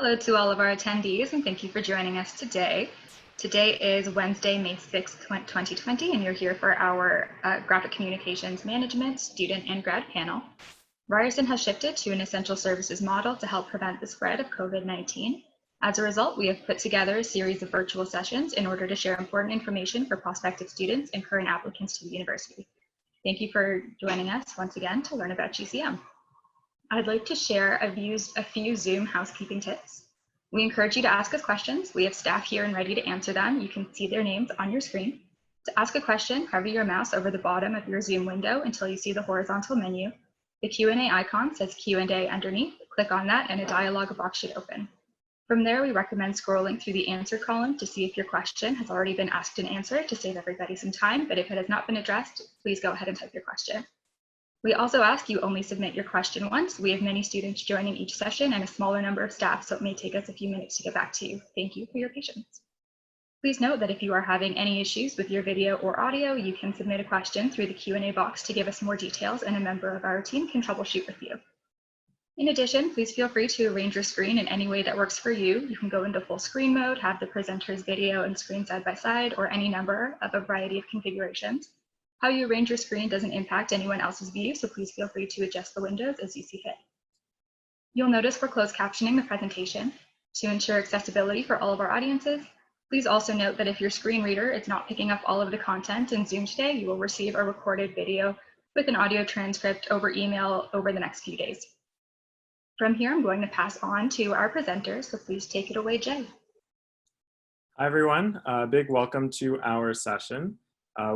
Hello to all of our attendees, and thank you for joining us today. Today is Wednesday, May 6th, 2020, and you're here for our Graphic Communications Management Student and Grad panel. Ryerson has shifted to an essential services model to help prevent the spread of COVID-19. As a result, we have put together a series of virtual sessions in order to share important information for prospective students and current applicants to the university. Thank you for joining us once again to learn about GCM. I'd like to share a few Zoom housekeeping tips. We encourage you to ask us questions. We have staff here and ready to answer them. You can see their names on your screen. To ask a question, hover your mouse over the bottom of your Zoom window until you see the horizontal menu. The Q&A icon says Q&A underneath. Click on that and a dialog box should open. From there, we recommend scrolling through the answer column to see if your question has already been asked and answered to save everybody some time, but if it has not been addressed, please go ahead and type your question. We also ask you only submit your question once. We have many students joining each session and a smaller number of staff, so it may take us a few minutes to get back to you. Thank you for your patience. Please note that if you are having any issues with your video or audio, you can submit a question through the Q&A box to give us more details, and a member of our team can troubleshoot with you. In addition, please feel free to arrange your screen in any way that works for you. You can go into full screen mode, have the presenter's video and screen side by side, or any number of a variety of configurations. How you arrange your screen doesn't impact anyone else's view, so please feel free to adjust the windows as you see fit. You'll notice we're closed captioning the presentation to ensure accessibility for all of our audiences. Please also note that if your screen reader is not picking up all of the content in Zoom today, you will receive a recorded video with an audio transcript over email over the next few days. From here, I'm going to pass on to our presenters, so please take it away, Jay. Hi, everyone. Big welcome to our session.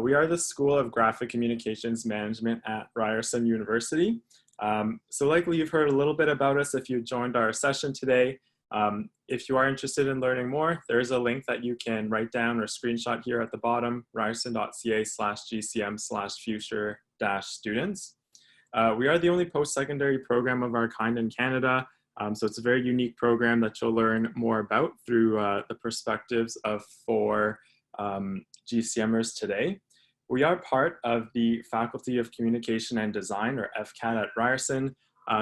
We are the School of Graphic Communications Management at Ryerson University. So likely you've heard a little bit about us if you joined our session today. If you are interested in learning more, there is a link that you can write down or screenshot here at the bottom, ryerson.ca/GCM/future-students. We are the only post-secondary program of our kind in Canada. So it's a very unique program that you'll learn more about through the perspectives of four GCMers today. We are part of the Faculty of Communication and Design, or FCAD, at Ryerson.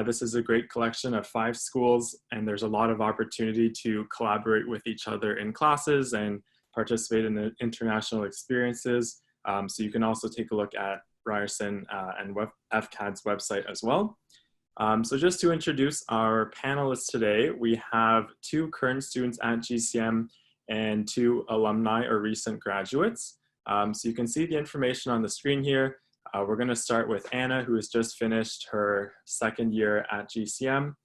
This is a great collection of 5 schools, and there's a lot of opportunity to collaborate with each other in classes and participate in the international experiences. So you can also take a look at Ryerson and FCAD's website as well. So just to introduce our panelists today, we have 2 current students at GCM and 2 alumni or recent graduates. So you can see the information on the screen here. We're going to start with Anna, who has just finished her 2nd year at GCM.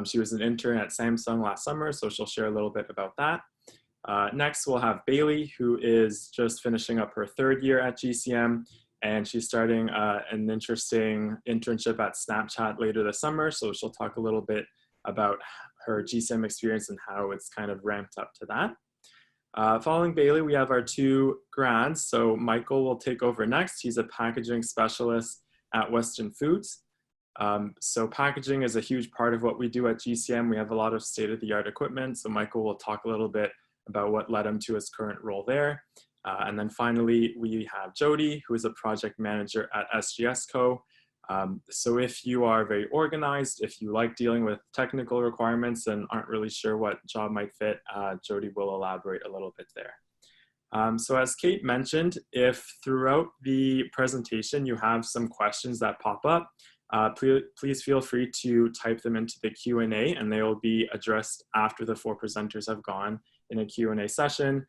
She was an intern at Samsung last summer, so she'll share a little bit about that. Next, we'll have Bailey, who is just finishing up her 3rd year at GCM, and she's starting an interesting internship at Snapchat later this summer, so she'll talk a little bit about her GCM experience and how it's kind of ramped up to that. Following Bailey, we have our 2 grads. So Michael will take over next. He's a packaging specialist at Weston Foods. So packaging is a huge part of what we do at GCM. We have a lot of state-of-the-art equipment. So Michael will talk a little bit about what led him to his current role there. And then finally, we have Jody, who is a project manager at SGS Co. So if you are very organized, if you like dealing with technical requirements and aren't really sure what job might fit, Jody will elaborate a little bit there. So as Kate mentioned, if throughout the presentation you have some questions that pop up, please feel free to type them into the Q&A, and they will be addressed after the 4 presenters have gone in a Q&A session.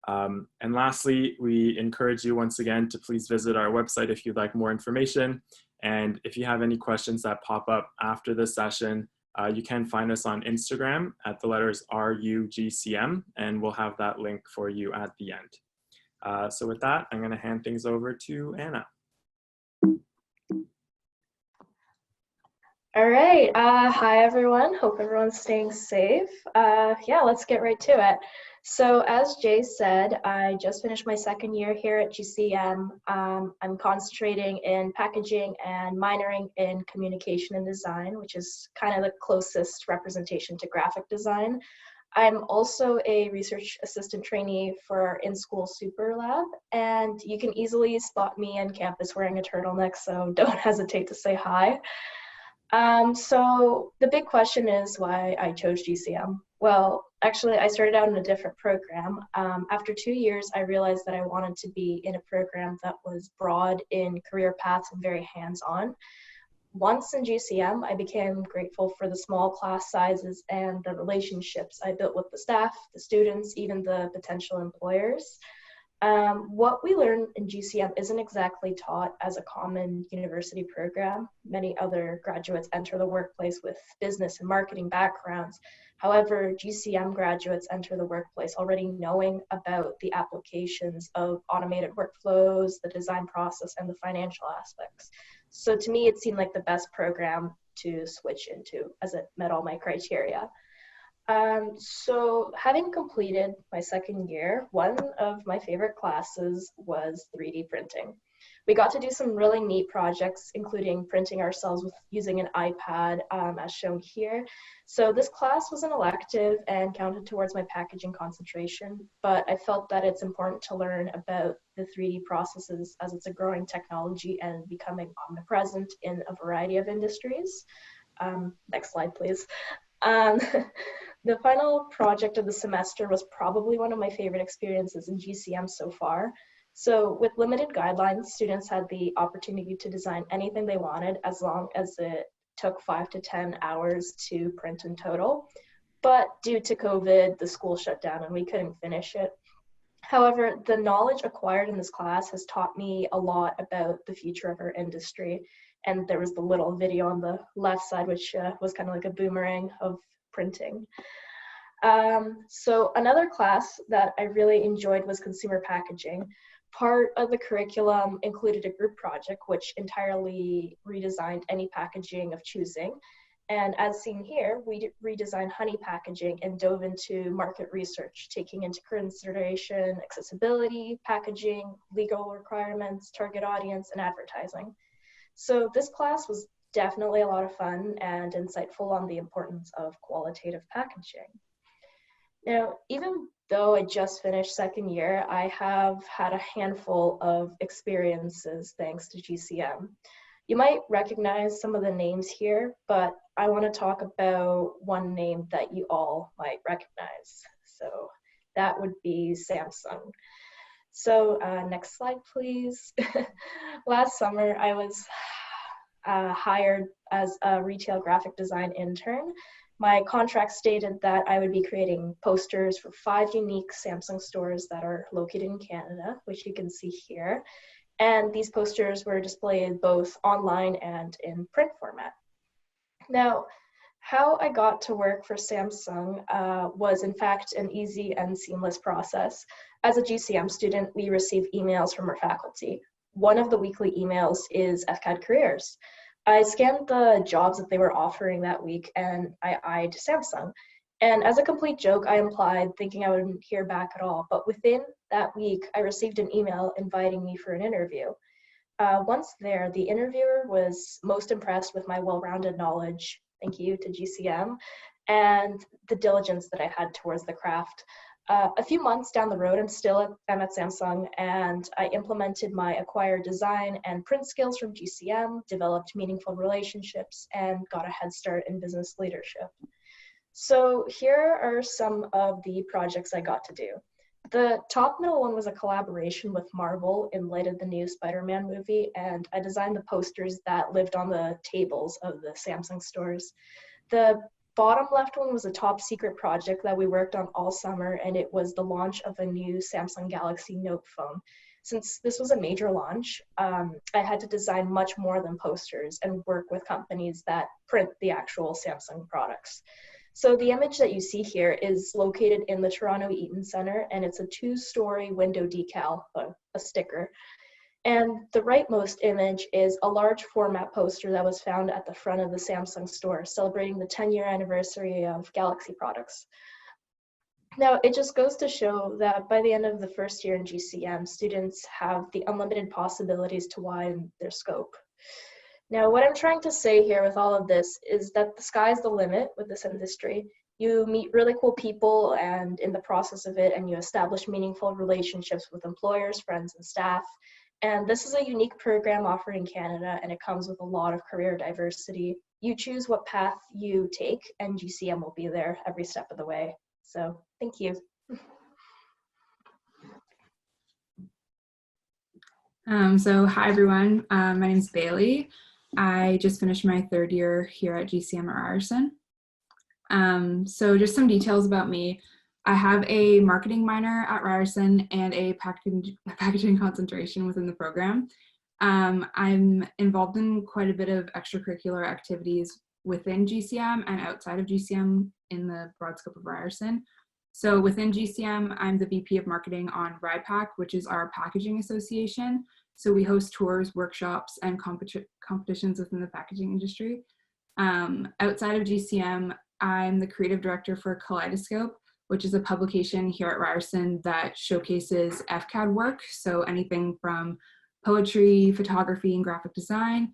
And lastly, we encourage you once again to please visit our website if you'd like more information. And if you have any questions that pop up after this session, you can find us on Instagram at the letters RUGCM, and we'll have that link for you at the end. So with that, I'm going to hand things over to Anna. All right. Hi, everyone. Hope everyone's staying safe. Yeah, let's get right to it. So as Jay said, I just finished my 2nd year here at GCM. I'm concentrating in packaging and minoring in communication and design, which is kind of the closest representation to graphic design. I'm also a research assistant trainee for our in-school super lab, and you can easily spot me on campus wearing a turtleneck, so don't hesitate to say hi. So the big question is why I chose GCM. Well, actually, I started out in a different program. After 2 years, I realized that I wanted to be in a program that was broad in career paths and very hands-on. Once in GCM, I became grateful for the small class sizes and the relationships I built with the staff, the students, even the potential employers. What we learn in GCM isn't exactly taught as a common university program. Many other graduates enter the workplace with business and marketing backgrounds. However, GCM graduates enter the workplace already knowing about the applications of automated workflows, the design process, and the financial aspects. So to me, it seemed like the best program to switch into as it met all my criteria. So having completed my second year, one of my favorite classes was 3D printing. We got to do some really neat projects, including printing ourselves using an iPad, as shown here. So this class was an elective and counted towards my packaging concentration, but I felt that it's important to learn about the 3D processes as it's a growing technology and becoming omnipresent in a variety of industries. Next slide, please. Um, the final project of the semester was probably one of my favorite experiences in GCM so far. So with limited guidelines, students had the opportunity to design anything they wanted as long as it took 5 to 10 hours to print in total. But due to COVID, the school shut down and we couldn't finish it. However, the knowledge acquired in this class has taught me a lot about the future of our industry. And there was the little video on the left side, which was kind of like a boomerang of printing. So another class that I really enjoyed was consumer packaging. Part of the curriculum included a group project, which entirely redesigned any packaging of choosing. And as seen here, we redesigned honey packaging and dove into market research, taking into consideration accessibility, packaging, legal requirements, target audience, and advertising. So this class was definitely a lot of fun and insightful on the importance of qualitative packaging. Now, even though I just finished second year, I have had a handful of experiences thanks to GCM. You might recognize some of the names here, but I want to talk about one name that you all might recognize. So that would be Samsung. So next slide, please. Last summer, I was hired as a retail graphic design intern. My contract stated that I would be creating posters for 5 unique Samsung stores that are located in Canada, which you can see here. And these posters were displayed both online and in print format. Now, how I got to work for Samsung was in fact an easy and seamless process. As a GCM student, we receive emails from our faculty. One of the weekly emails is FCAD Careers. I scanned the jobs that they were offering that week and I eyed Samsung. And as a complete joke, I implied thinking I wouldn't hear back at all. But within that week, I received an email inviting me for an interview. Once there, the interviewer was most impressed with my well-rounded knowledge, thank you to GCM, and the diligence that I had towards the craft. A few months down the road, I'm at Samsung, and I implemented my acquired design and print skills from GCM, developed meaningful relationships, and got a head start in business leadership. So here are some of the projects I got to do. The top middle one was a collaboration with Marvel in light of the new Spider-Man movie, and I designed the posters that lived on the tables of the Samsung stores. The bottom left one was a top secret project that we worked on all summer, and it was the launch of a new Samsung Galaxy Note phone. Since this was a major launch, I had to design much more than posters and work with companies that print the actual Samsung products. So the image that you see here is located in the Toronto Eaton Centre, and it's a 2-story window decal, a sticker. And the rightmost image is a large format poster that was found at the front of the Samsung store, celebrating the 10-year anniversary of Galaxy products. Now, it just goes to show that by the end of the first year in GCM, students have the unlimited possibilities to widen their scope. Now, what I'm trying to say here with all of this is that the sky's the limit with this industry. You meet really cool people and in the process of it, and you establish meaningful relationships with employers, friends, and staff. And this is a unique program offered in Canada, and it comes with a lot of career diversity. you choose what path you take, and GCM will be there every step of the way. So thank you. So hi everyone, my name is Bailey. I just finished my third year here at GCM at Ryerson. So just some details about me. I have a marketing minor at Ryerson and a packaging concentration within the program. I'm involved in quite a bit of extracurricular activities within GCM and outside of GCM in the broad scope of Ryerson. So within GCM, I'm the VP of Marketing on RIPAC, which is our packaging association. So we host tours, workshops, and competitions within the packaging industry. Outside of GCM, I'm the creative director for Kaleidoscope, which is a publication here at Ryerson that showcases FCAD work. So anything from poetry, photography, and graphic design.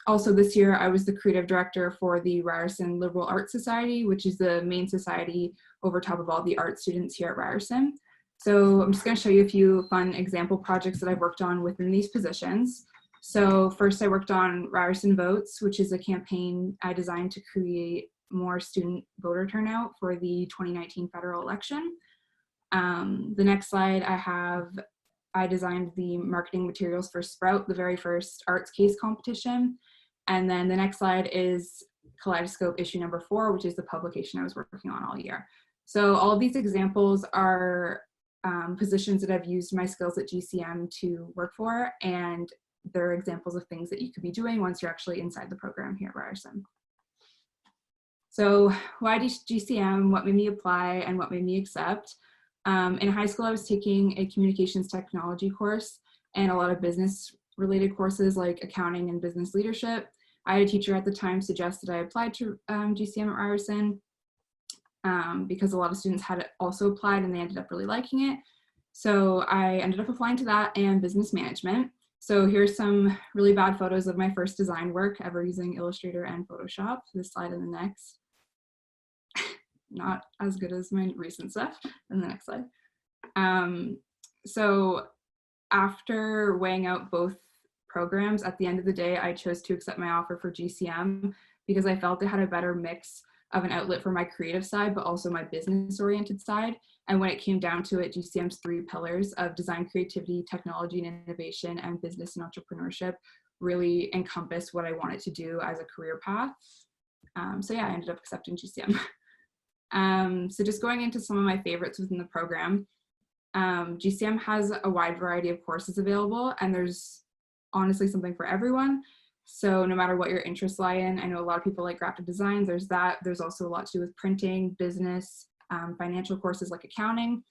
Also this year, I was the creative director for the Ryerson Liberal Arts Society, which is the main society over top of all the art students here at Ryerson. So I'm just going to show you a few fun example projects that I've worked on within these positions. So first I worked on Ryerson Votes, which is a campaign I designed to create more student voter turnout for the 2019 federal election. The next slide I designed the marketing materials for Sprout, the very first arts case competition. And then the next slide is Kaleidoscope issue number 4, which is the publication I was working on all year. So all of these examples are positions that I've used my skills at GCM to work for, and they're examples of things that you could be doing once you're actually inside the program here at Ryerson. So why GCM, what made me apply, and what made me accept? In high school, I was taking a communications technology course and a lot of business related courses like accounting and business leadership. I had a teacher at the time suggest that I applied to GCM at Ryerson because a lot of students had also applied and they ended up really liking it. So I ended up applying to that and business management. So here's some really bad photos of my first design work ever using Illustrator and Photoshop. This slide and the next. Not as good as my recent stuff. And the next slide. So after weighing out both programs, at the end of the day, I chose to accept my offer for GCM because I felt it had a better mix of an outlet for my creative side, but also my business oriented side. And when it came down to it, GCM's 3 pillars of design, creativity, technology and innovation, and business and entrepreneurship really encompass what I wanted to do as a career path. So yeah, I ended up accepting GCM. So just going into some of my favorites within the program, GCM has a wide variety of courses available, and there's honestly something for everyone. So no matter what your interests lie in, I know a lot of people like graphic design, there's that. There's also a lot to do with printing, business, financial courses like accounting.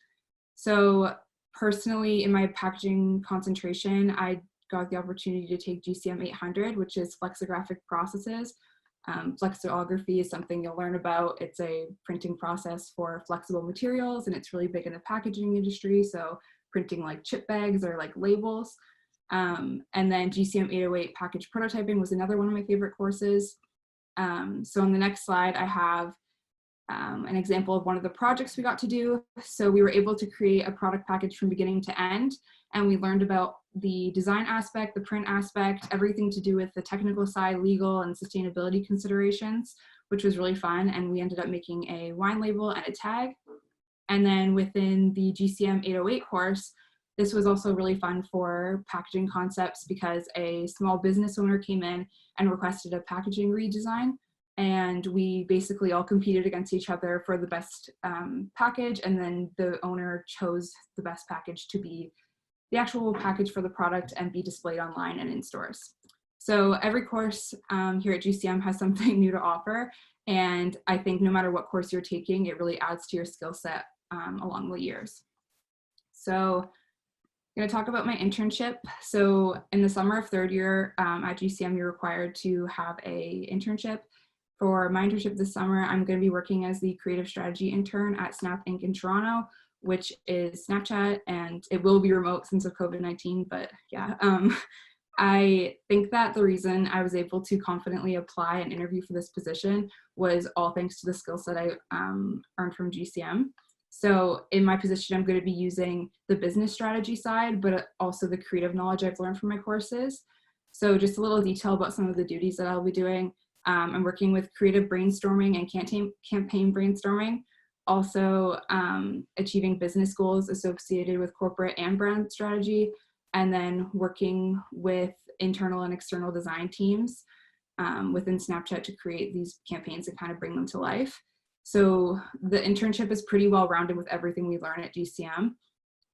So personally, in my packaging concentration, I got the opportunity to take GCM 800, which is flexographic processes. Flexography is something you'll learn about. It's a printing process for flexible materials, and it's really big in the packaging industry. So printing like chip bags or like labels. And then GCM 808 package prototyping was another one of my favorite courses. So on the next slide, I have an example of one of the projects we got to do. So we were able to create a product package from beginning to end, and we learned about the design aspect, the print aspect, everything to do with the technical side, legal and sustainability considerations, which was really fun. And we ended up making a wine label and a tag. And then within the GCM 808 course, this was also really fun for packaging concepts because a small business owner came in and requested a packaging redesign. And we basically all competed against each other for the best package. And then the owner chose the best package to be the actual package for the product and be displayed online and in stores. So every course here at GCM has something new to offer. And I think no matter what course you're taking, it really adds to your skill set along the years. So I'm going to talk about my internship. So in the summer of third year at GCM, you're required to have an internship. For my internship this summer, I'm going to be working as the creative strategy intern at Snap Inc. in Toronto, which is Snapchat, and it will be remote since of COVID-19, but yeah. I think that the reason I was able to confidently apply and interview for this position was all thanks to the skill set I earned from GCM. So in my position, I'm going to be using the business strategy side, but also the creative knowledge I've learned from my courses. So just a little detail about some of the duties that I'll be doing. I'm working with creative brainstorming and campaign brainstorming. Also achieving business goals associated with corporate and brand strategy, and then working with internal and external design teams within Snapchat to create these campaigns and kind of bring them to life. So the internship is pretty well rounded with everything we learn at GCM.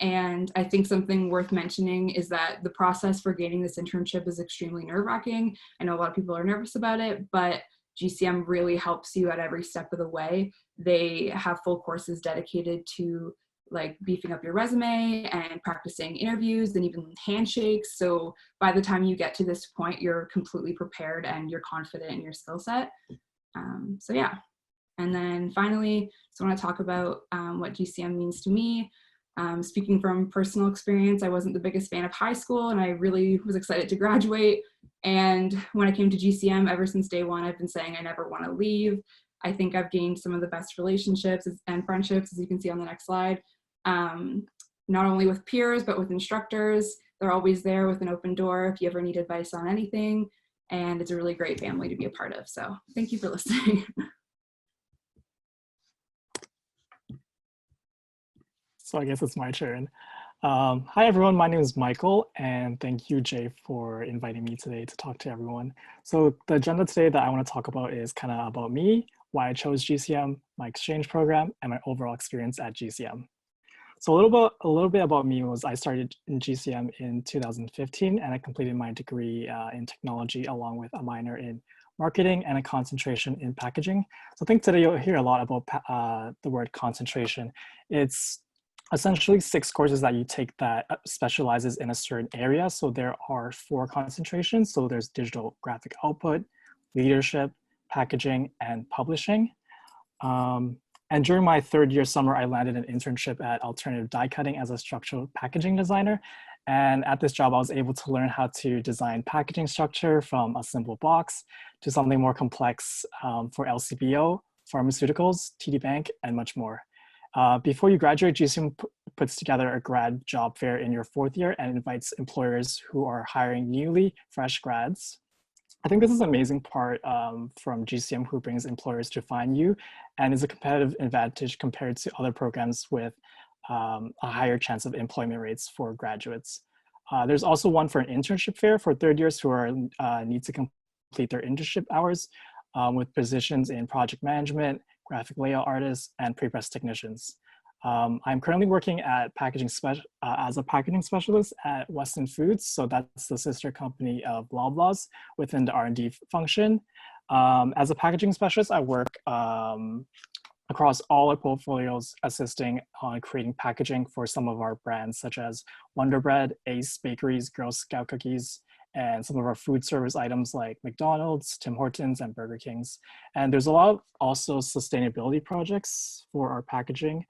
And I think something worth mentioning is that the process for gaining this internship is extremely nerve-wracking. I know a lot of people are nervous about it, but GCM really helps you at every step of the way. They have full courses dedicated to like beefing up your resume and practicing interviews and even handshakes. So by the time you get to this point, you're completely prepared and you're confident in your skill set. So yeah. And then finally, just want to talk about what GCM means to me. Speaking from personal experience, I wasn't the biggest fan of high school and I really was excited to graduate. And when I came to GCM, ever since day one, I've been saying I never want to leave. I think I've gained some of the best relationships and friendships, as you can see on the next slide, not only with peers, but with instructors. They're always there with an open door if you ever need advice on anything. And it's a really great family to be a part of. So thank you for listening. So I guess it's my turn. Hi everyone, my name is Michael, and thank you, Jay, for inviting me today to talk to everyone. So the agenda today that I want to talk about is kind of about me, why I chose GCM, my exchange program, and my overall experience at GCM. So a little bit about me was I started in GCM in 2015, and I completed my degree in technology along with a minor in marketing and a concentration in packaging. So I think today you'll hear a lot about the word concentration. It's essentially 6 courses that you take that specializes in a certain area. So there are 4 concentrations. So there's digital graphic output, leadership, packaging, and publishing. And during my 3rd year summer, I landed an internship at Alternative Die Cutting as a structural packaging designer. And at this job, I was able to learn how to design packaging structure from a simple box to something more complex for LCBO, pharmaceuticals, TD Bank, and much more. Before you graduate, GCM puts together a grad job fair in your 4th year and invites employers who are hiring newly fresh grads. I think this is an amazing part from GCM, who brings employers to find you and is a competitive advantage compared to other programs with a higher chance of employment rates for graduates. There's also one for an internship fair for 3rd years who are need to complete their internship hours with positions in project management, graphic layout artists, and pre-press technicians. I'm currently working at as a packaging specialist at Weston Foods. So that's the sister company of Loblaws within the R&D function. As a packaging specialist, I work across all our portfolios, assisting on creating packaging for some of our brands, such as Wonder Bread, Ace Bakeries, Girl Scout Cookies, and some of our food service items like McDonald's, Tim Hortons, and Burger King's. And there's a lot of also sustainability projects for our packaging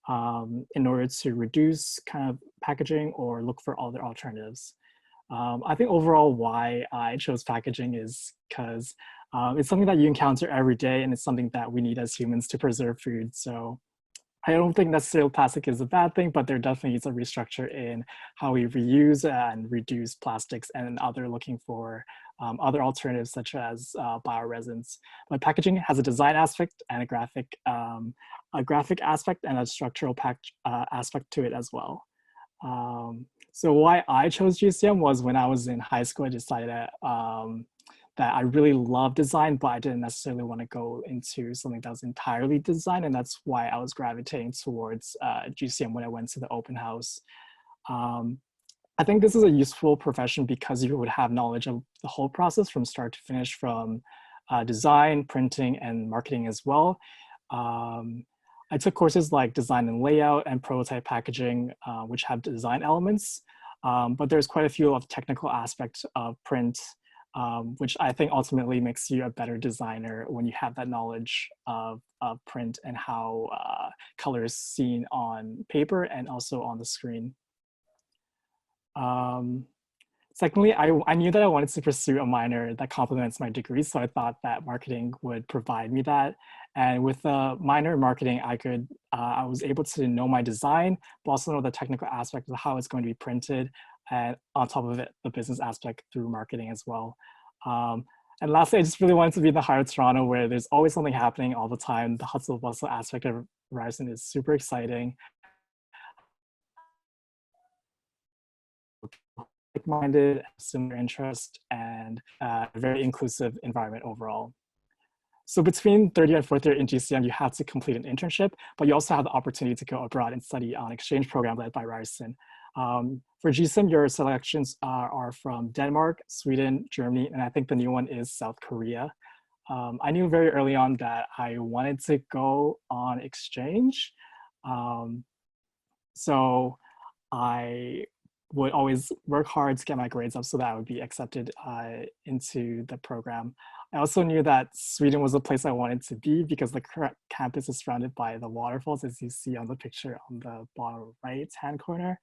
in order to reduce kind of packaging or look for other alternatives. I think overall why I chose packaging is because it's something that you encounter every day, and it's something that we need as humans to preserve food. So I don't think necessarily plastic is a bad thing, but there definitely is a restructure in how we reuse and reduce plastics and looking for other alternatives such as bioresins. But packaging has a design aspect and a graphic aspect and a structural aspect to it as well. So why I chose GCM was when I was in high school, I decided that I really love design, but I didn't necessarily want to go into something that was entirely design. And that's why I was gravitating towards GCM when I went to the open house. I think this is a useful profession because you would have knowledge of the whole process from start to finish, from design, printing, and marketing as well. I took courses like design and layout and prototype packaging, which have design elements, but there's quite a few of technical aspects of print, which I think ultimately makes you a better designer when you have that knowledge of print and how color is seen on paper and also on the screen. Secondly, I knew that I wanted to pursue a minor that complements my degree, so I thought that marketing would provide me that. And with a minor in marketing, I was able to know my design, but also know the technical aspect of how it's going to be printed, and on top of it, the business aspect through marketing as well. And lastly, I just really wanted to be in the heart of Toronto where there's always something happening all the time. The hustle bustle aspect of Ryerson is super exciting. Like-minded, similar interest, and a very inclusive environment overall. So between third year and fourth year in GCM, you have to complete an internship, but you also have the opportunity to go abroad and study on exchange program led by Ryerson. For GCM, your selections are from Denmark, Sweden, Germany, and I think the new one is South Korea. I knew very early on that I wanted to go on exchange. So I would always work hard to get my grades up so that I would be accepted into the program. I also knew that Sweden was a place I wanted to be because the campus is surrounded by the waterfalls, as you see on the picture on the bottom right-hand corner.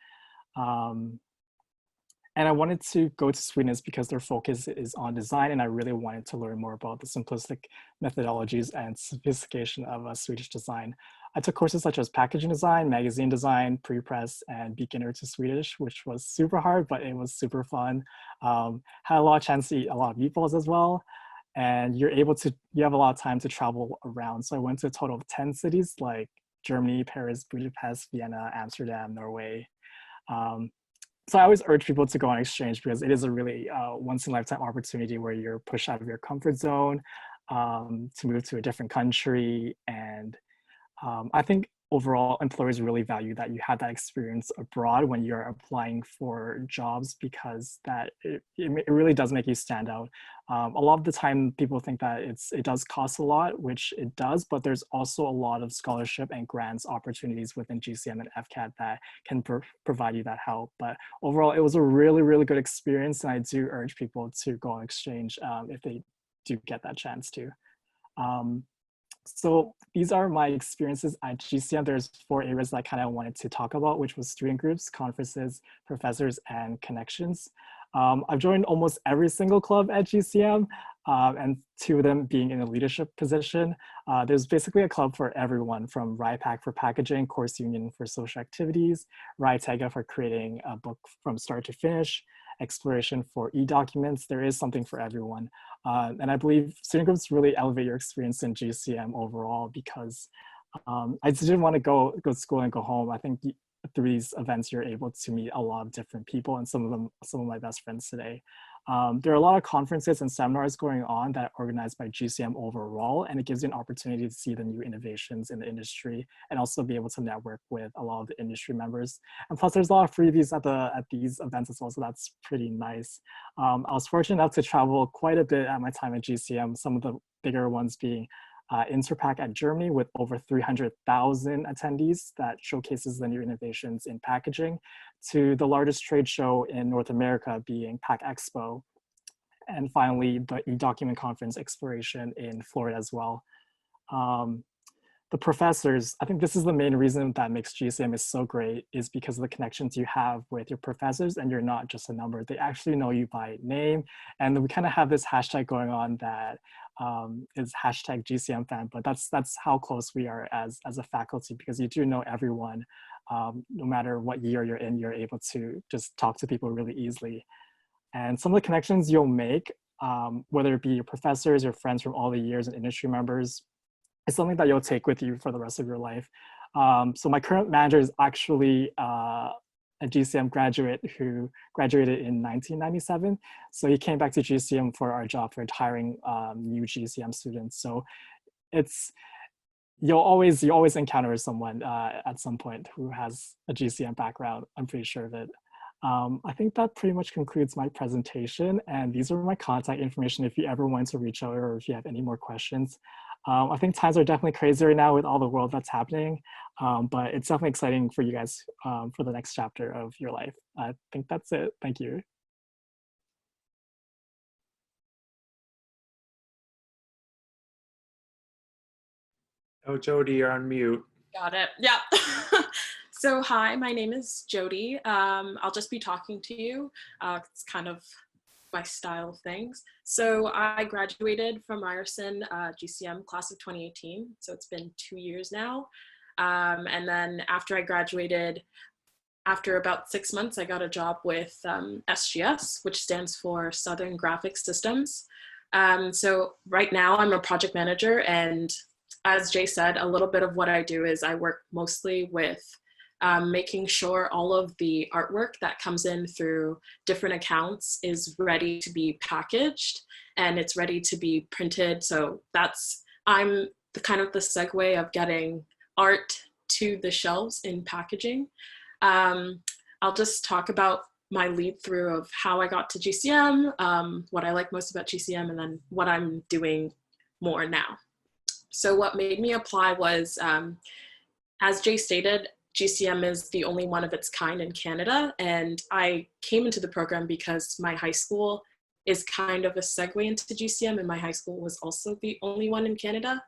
And I wanted to go to Sweden is because their focus is on design, and I really wanted to learn more about the simplistic methodologies and sophistication of Swedish design. I took courses such as packaging design, magazine design, pre-press, and beginner to Swedish, which was super hard, but it was super fun. Had a lot of chance to eat a lot of meatballs as well. And you have a lot of time to travel around. So I went to a total of 10 cities like Germany, Paris, Budapest, Vienna, Amsterdam, Norway. So I always urge people to go on exchange because it is a really once-in-a-lifetime opportunity where you're pushed out of your comfort zone to move to a different country. And I think overall employers really value that you have that experience abroad when you're applying for jobs because it really does make you stand out. A lot of the time people think that it does cost a lot, which it does, but there's also a lot of scholarship and grants opportunities within GCM and FCAT that can provide you that help. But overall, it was a really, really good experience, and I do urge people to go on exchange if they do get that chance to. So these are my experiences at GCM. There's 4 areas that I kind of wanted to talk about, which was student groups, conferences, professors, and connections. I've joined almost every single club at GCM, and 2 of them being in a leadership position. There's basically a club for everyone, from RIPAC for packaging, Course Union for social activities, RITEGA for creating a book from start to finish, Exploration for e-documents. There is something for everyone. And I believe student groups really elevate your experience in GCM overall because I just didn't want to go to school and go home. I think through these events, you're able to meet a lot of different people, and some of my best friends today. There are a lot of conferences and seminars going on that are organized by GCM overall, and it gives you an opportunity to see the new innovations in the industry and also be able to network with a lot of the industry members. And plus there's a lot of freebies at these events as well, so that's pretty nice. I was fortunate enough to travel quite a bit at my time at GCM, some of the bigger ones being Interpack at Germany with over 300,000 attendees that showcases the new innovations in packaging, to the largest trade show in North America being Pack Expo, and finally the e-document conference Exploration in Florida as well. The professors, I think this is the main reason that makes GCM is so great, is because of the connections you have with your professors, and you're not just a number. They actually know you by name, and we kind of have this hashtag going on that is hashtag GCM fan, but that's how close we are as a faculty, because you do know everyone. No matter what year you're in, you're able to just talk to people really easily. And some of the connections you'll make, whether it be your professors, your friends from all the years, and industry members, is something that you'll take with you for the rest of your life. So my current manager is actually a GCM graduate who graduated in 1997. So he came back to GCM for our job for hiring new GCM students. So you'll always encounter someone at some point who has a GCM background. I'm pretty sure of it. I think that pretty much concludes my presentation, and these are my contact information if you ever want to reach out or if you have any more questions. I think times are definitely crazy right now with all the world that's happening, but it's definitely exciting for you guys for the next chapter of your life. I think that's it. Thank you. Oh, Jody, you're on mute. Got it. Yeah. So hi, my name is Jody. I'll just be talking to you. It's kind of my style of things. So I graduated from Ryerson GCM class of 2018. So it's been 2 years now. And then after I graduated, after about 6 months, I got a job with SGS, which stands for Southern Graphic Systems. So right now I'm a project manager, and as Jay said, a little bit of what I do is I work mostly with making sure all of the artwork that comes in through different accounts is ready to be packaged and it's ready to be printed. So I'm the kind of the segue of getting art to the shelves in packaging. I'll just talk about my lead through of how I got to GCM, what I like most about GCM, and then what I'm doing more now. So what made me apply was, as Jay stated, GCM is the only one of its kind in Canada, and I came into the program because my high school is kind of a segue into GCM, and my high school was also the only one in Canada.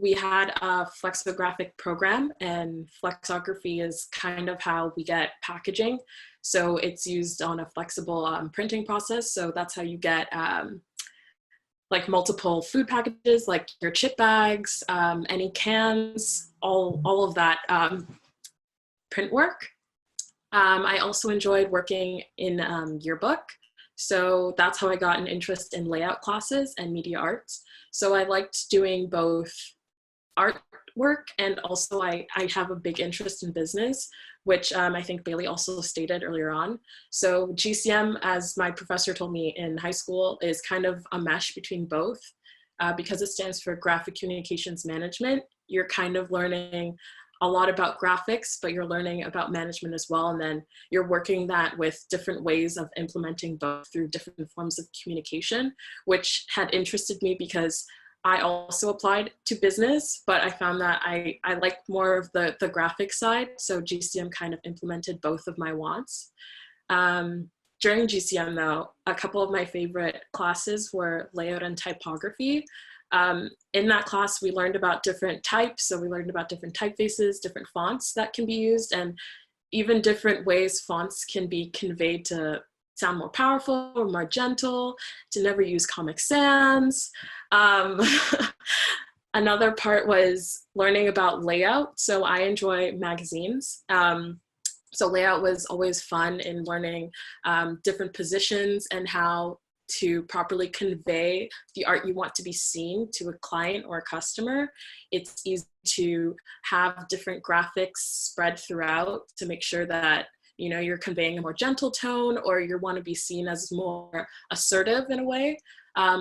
We had a flexographic program, and flexography is kind of how we get packaging. So it's used on a flexible printing process. So that's how you get like multiple food packages, like your chip bags, any cans, all of that print work. I also enjoyed working in yearbook. So that's how I got an interest in layout classes and media arts. So I liked doing both artwork, and also I have a big interest in business, which I think Bailey also stated earlier on. So GCM, as my professor told me in high school, is kind of a mesh between both. Because it stands for Graphic Communications Management, you're kind of learning a lot about graphics, but you're learning about management as well. And then you're working that with different ways of implementing both through different forms of communication, which had interested me because I also applied to business, but I found that I liked more of the graphic side. So GCM kind of implemented both of my wants. During GCM though, a couple of my favorite classes were layout and typography. In that class, we learned about different types. So we learned about different typefaces, different fonts that can be used, and even different ways fonts can be conveyed to sound more powerful or more gentle, to never use Comic Sans. Another part was learning about layout. So I enjoy magazines. So layout was always fun in learning different positions and how to properly convey the art you want to be seen to a client or a customer. It's easy to have different graphics spread throughout to make sure that you're conveying a more gentle tone, or you want to be seen as more assertive in a way.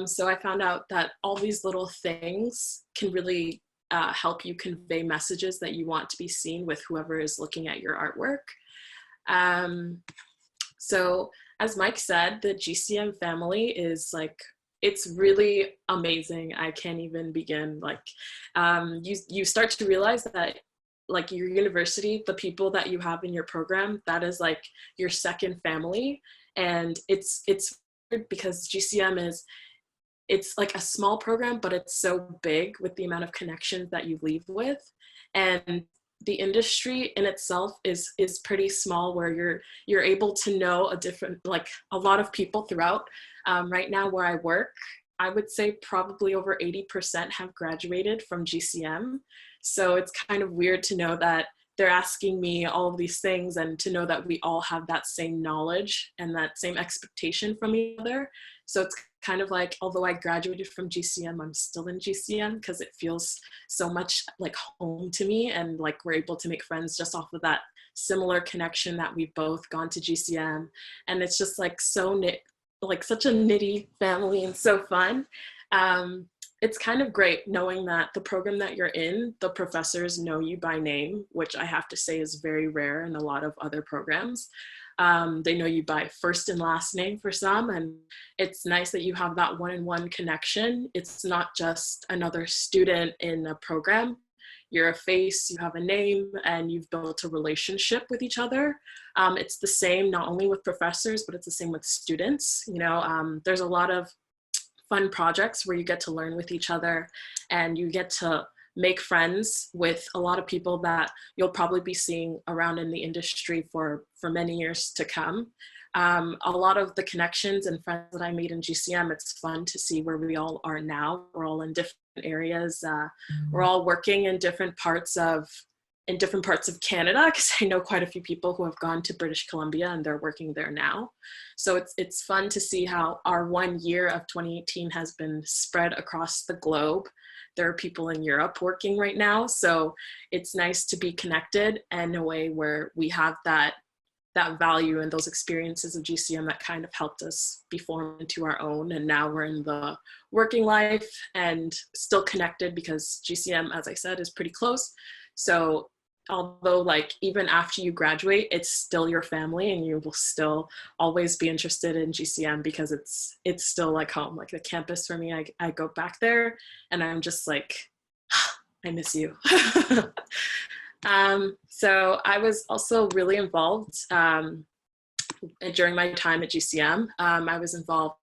So I found out that all these little things can really help you convey messages that you want to be seen with whoever is looking at your artwork. So as Mike said, the GCM family is it's really amazing. I can't even begin. You start to realize that your university, the people that you have in your program, that is your second family. And it's weird because GCM it's like a small program, but it's so big with the amount of connections that you leave with. And the industry in itself is pretty small, where you're able to know a lot of people throughout. Right now where I work, I would say probably over 80% have graduated from GCM. So it's kind of weird to know that they're asking me all of these things, and to know that we all have that same knowledge and that same expectation from each other. So it's kind of although I graduated from GCM, I'm still in GCM because it feels so much like home to me, and we're able to make friends just off of that similar connection that we've both gone to GCM. And it's just so such a nitty family and so fun. It's kind of great knowing that the program that you're in, the professors know you by name, which I have to say is very rare in a lot of other programs. They know you by first and last name for some, and it's nice that you have that one-on-one connection. It's not just another student in a program. You're a face, you have a name, and you've built a relationship with each other. It's the same not only with professors, but it's the same with students. There's a lot of fun projects where you get to learn with each other, and you get to make friends with a lot of people that you'll probably be seeing around in the industry for many years to come. A lot of the connections and friends that I made in GCM, it's fun to see where we all are now. We're all in different areas. We're all working in different parts of in different parts of Canada, because I know quite a few people who have gone to British Columbia and they're working there now. So it's fun to see how our 1 year of 2018 has been spread across the globe. There are people in Europe working right now. So it's nice to be connected in a way where we have that value and those experiences of GCM that kind of helped us be formed into our own. And now we're in the working life and still connected, because GCM, as I said, is pretty close. So although like even after you graduate, it's still your family and you will still always be interested in GCM, because it's still like home, like the campus for me. I go back there and I'm just like, I miss you. So I was also really involved during my time at GCM. I was involved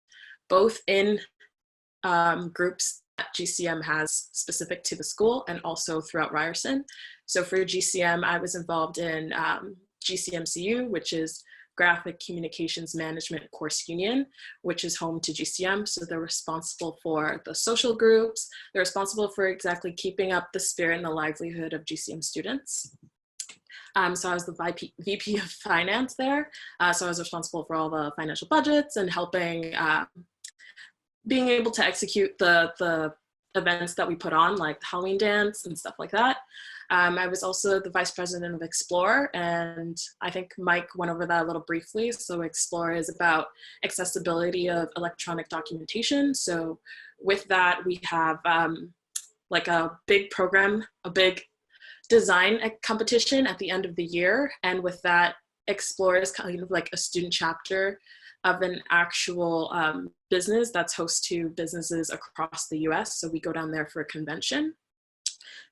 both in groups that GCM has specific to the school and also throughout Ryerson. So for GCM, I was involved in GCMCU, which is Graphic Communications Management Course Union, which is home to GCM. So they're responsible for the social groups. They're responsible for exactly keeping up the spirit and the livelihood of GCM students. So I was the VP of Finance there. So I was responsible for all the financial budgets and helping being able to execute the events that we put on, like the Halloween dance and stuff like that. I was also the vice president of Explore, and I think Mike went over that a little briefly. So Explore is about accessibility of electronic documentation. So with that, we have like a big program, a big design competition at the end of the year. And with that, Explore is kind of like a student chapter of an actual business that's host to businesses across the US. So we go down there for a convention.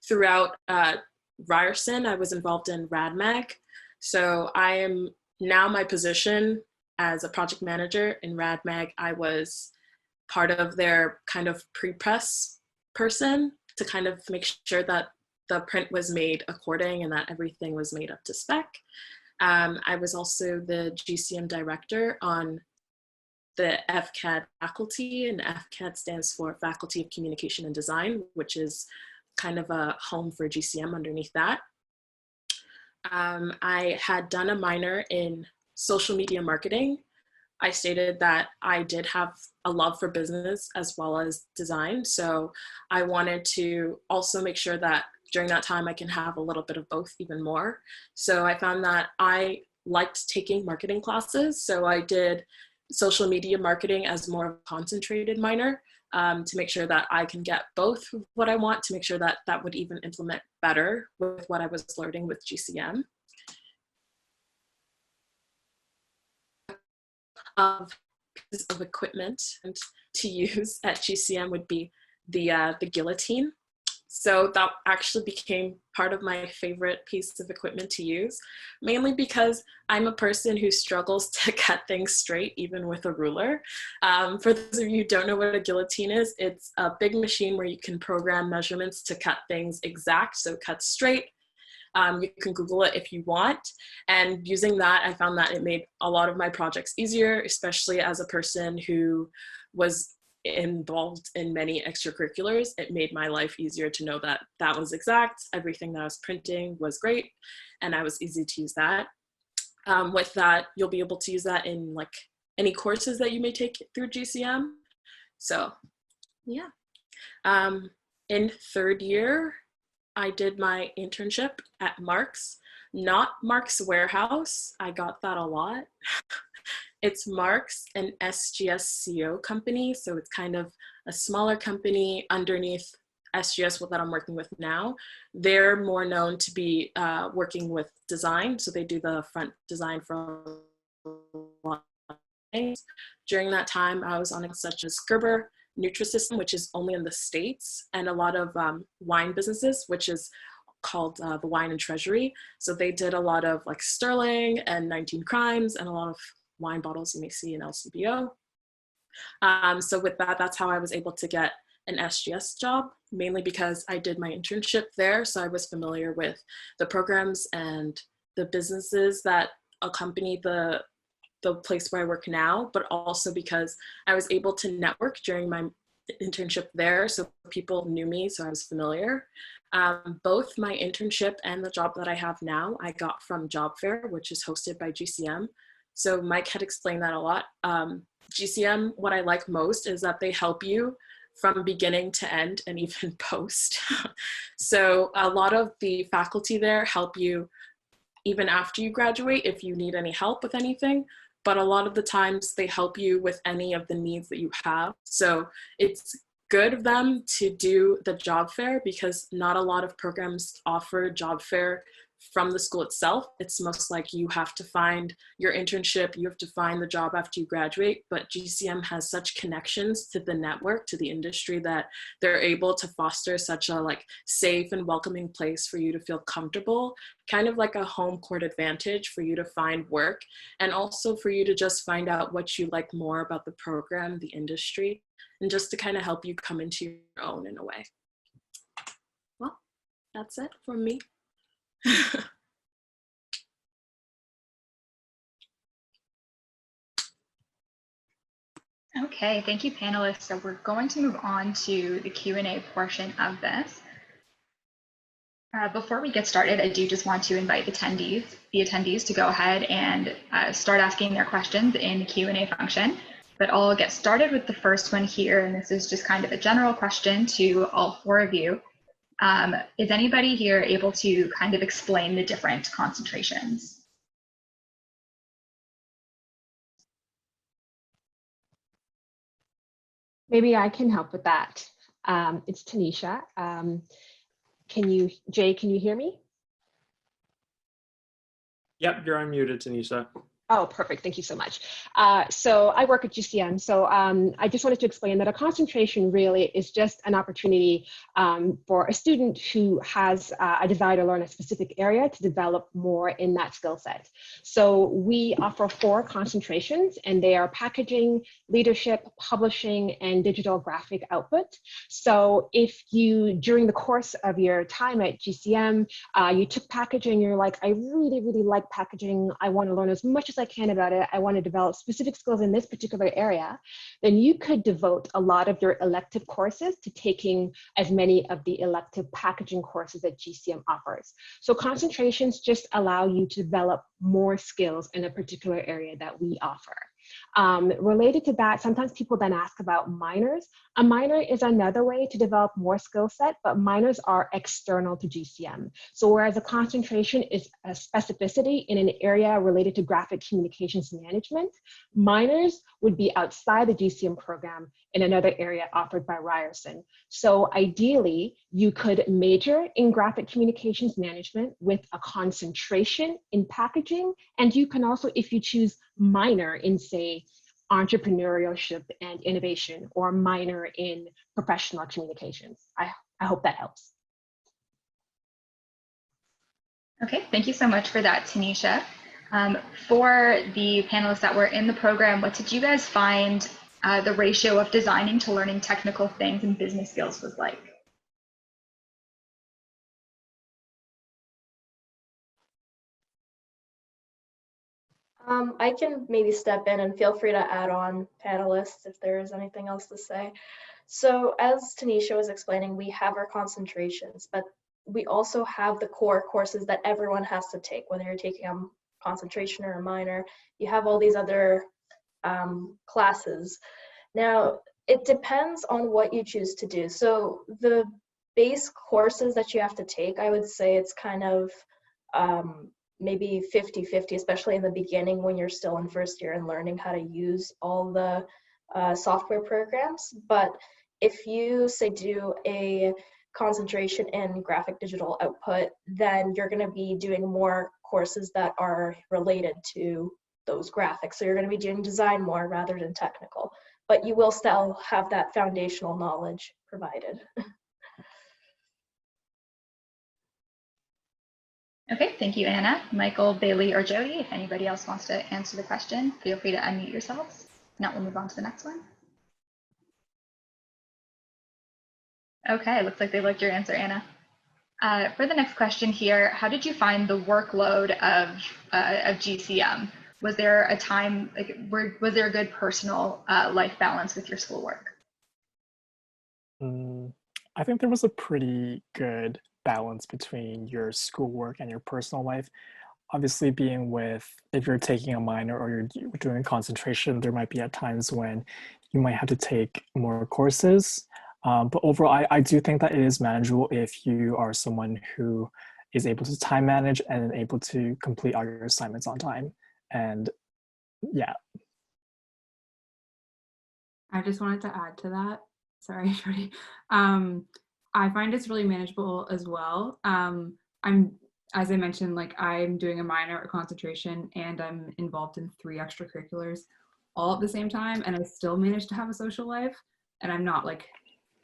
Throughout Ryerson, I was involved in RadMag. So I am now, my position as a project manager in RadMag, I was part of their kind of pre-press person to kind of make sure that the print was made according and that everything was made up to spec. I was also the GCM director on the FCAD faculty, and FCAD stands for Faculty of Communication and Design, which is kind of a home for GCM underneath that. I had done a minor in social media marketing. I stated that I did have a love for business as well as design. So I wanted to also make sure that during that time I can have a little bit of both even more. So I found that I liked taking marketing classes. So I did social media marketing as more of a concentrated minor to make sure that I can get both what I want, to make sure that that would even implement better with what I was learning with GCM. Pieces of equipment to use at GCM would be the guillotine. So that actually became part of my favorite piece of equipment to use, mainly because I'm a person who struggles to cut things straight, even with a ruler. For those of you who don't know what a guillotine is, it's a big machine where you can program measurements to cut things exact, so cut straight. You can Google it if you want. And using that, I found that it made a lot of my projects easier, especially as a person who was involved in many extracurriculars. It made my life easier to know that that was exact. Everything that I was printing was great, and I was easy to use that. With that, you'll be able to use that in like any courses that you may take through GCM. So yeah. In third year, I did my internship at Mark's, not Mark's Warehouse. I got that a lot. It's Mark's, an SGS company. So it's kind of a smaller company underneath SGS that I'm working with now. They're more known to be working with design. So they do the front design for a lot of things. During that time, I was on it such as Gerber, Nutrisystem, which is only in the States, and a lot of wine businesses, which is called the Wine and Treasury. So they did a lot of like Sterling and 19 Crimes and a lot of wine bottles you may see in LCBO. So with that, that's how I was able to get an SGS job, mainly because I did my internship there. So I was familiar with the programs and the businesses that accompany the place where I work now, but also because I was able to network during my internship there, so people knew me, so I was familiar. Both my internship and the job that I have now, I got from Job Fair, which is hosted by GCM. So Mike had explained that a lot. GCM, what I like most is that they help you from beginning to end and even post. So a lot of the faculty there help you even after you graduate if you need any help with anything, but a lot of the times they help you with any of the needs that you have. So it's good of them to do the job fair because not a lot of programs offer job fair from the school itself. It's most like you have to find your internship, you have to find the job after you graduate, but GCM has such connections to the network, to the industry, that they're able to foster such a like safe and welcoming place for you to feel comfortable, kind of like a home court advantage for you to find work, and also for you to just find out what you like more about the program, the industry, and just to kind of help you come into your own in a way. Well, that's it for me. Okay, thank you, panelists. So we're going to move on to the Q&A portion of this. Before we get started, I do just want to invite the attendees to go ahead and start asking their questions in the Q&A function. But I'll get started with the first one here, and this is just kind of a general question to all four of you. Is anybody here able to kind of explain the different concentrations? Maybe I can help with that. It's Tanisha. Jay, can you hear me? Yep, you're unmuted, Tanisha. Oh, perfect. Thank you so much. So I work at GCM. So I just wanted to explain that a concentration really is just an opportunity for a student who has a desire to learn a specific area to develop more in that skill set. So we offer 4 concentrations, and they are packaging, leadership, publishing, and digital graphic output. So if you, during the course of your time at GCM, you took packaging, you're like, I really, really like packaging. I want to learn as much as I can about it. I want to develop specific skills in this particular area. Then you could devote a lot of your elective courses to taking as many of the elective packaging courses that GCM offers. So concentrations just allow you to develop more skills in a particular area that we offer. Related to that, sometimes people then ask about minors. A minor is another way to develop more skill set, but minors are external to GCM. So whereas a concentration is a specificity in an area related to graphic communications management, minors would be outside the GCM program in another area offered by Ryerson. So ideally, you could major in graphic communications management with a concentration in packaging, and you can also, if you choose, minor in, say, entrepreneurship and innovation, or minor in professional communications. I hope that helps. Okay, thank you so much for that, Tanisha. For the panelists that were in the program, what did you guys find the ratio of designing to learning technical things and business skills was like? I can maybe step in, and feel free to add on, panelists, if there is anything else to say. So as Tanisha was explaining, we have our concentrations, but we also have the core courses that everyone has to take, whether you're taking a concentration or a minor. You have all these other classes. Now, it depends on what you choose to do. So the base courses that you have to take, I would say it's kind of maybe 50-50, especially in the beginning when you're still in first year and learning how to use all the software programs. But if you say do a concentration in graphic digital output, then you're going to be doing more courses that are related to those graphics. So you're going to be doing design more rather than technical, but you will still have that foundational knowledge provided. Okay, thank you, Anna. Michael, Bailey, or Jody, if anybody else wants to answer the question, feel free to unmute yourselves. Now we'll move on to the next one. Okay, looks like they liked your answer, Anna. For the next question here, how did you find the workload of GCM? Was there a time, was there a good personal life balance with your schoolwork? I think there was a pretty good balance between your schoolwork and your personal life. Obviously, if you're taking a minor or you're doing a concentration, there might be at times when you might have to take more courses. But overall, I do think that it is manageable if you are someone who is able to time manage and able to complete all your assignments on time. And yeah. I just wanted to add to that. Sorry, Jody. I find it's really manageable as well. As I mentioned, like I'm doing a minor at concentration and I'm involved in 3 extracurriculars all at the same time, and I still manage to have a social life, and I'm not like